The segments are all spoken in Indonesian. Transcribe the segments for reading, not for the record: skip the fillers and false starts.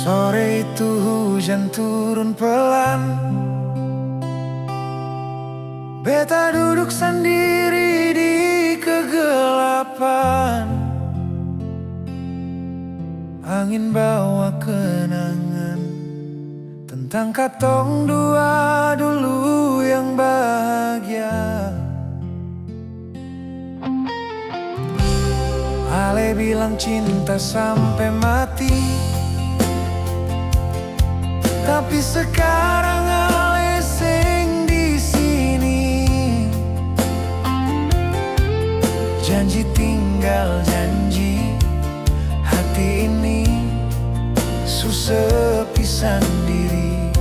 Sore itu hujan turun pelan. Beta duduk sendiri di kegelapan. Angin bawa kenangan tentang katong dua dulu yang bahagia. Ale bilang cinta sampai mati, tapi sekarang Ale seng di sini. Janji tinggal janji, hati ini sepi sendiri.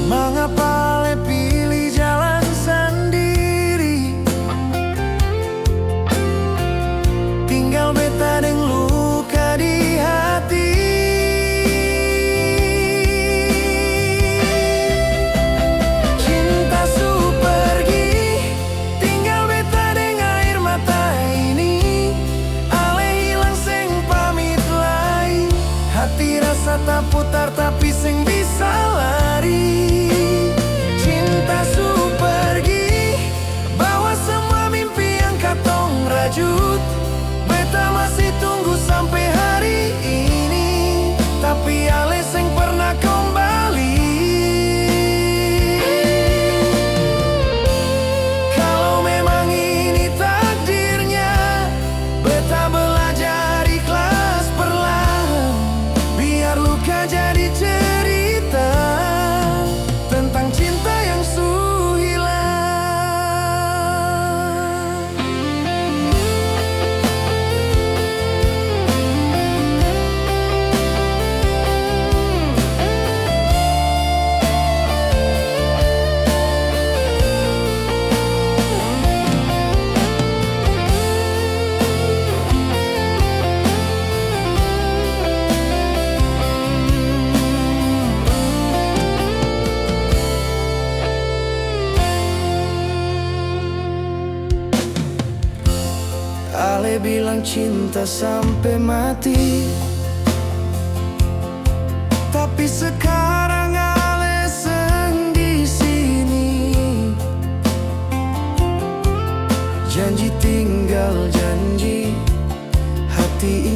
Mengapa Ale pilih jalan sendiri? Tinggal beta deng luka di hati. Cinta su pergi, tinggal beta deng air mata ini. Ale hilang seng pamit lagi, hati rasa tak putar tapi seng bisa lari. Cinta su pergi, bawa semua mimpi yang katong rajut. Beta masih tunggu sampai hari ini, tapi Ale seng pernah kembali. Kalau memang ini takdirnya, beta belajar ikhlas perlahan. Biar luka jadi cerita tentang cinta yang su hilang. Ale bilang cinta sampai mati, tapi sekarang Ale seng di sini. Janji tinggal janji, hati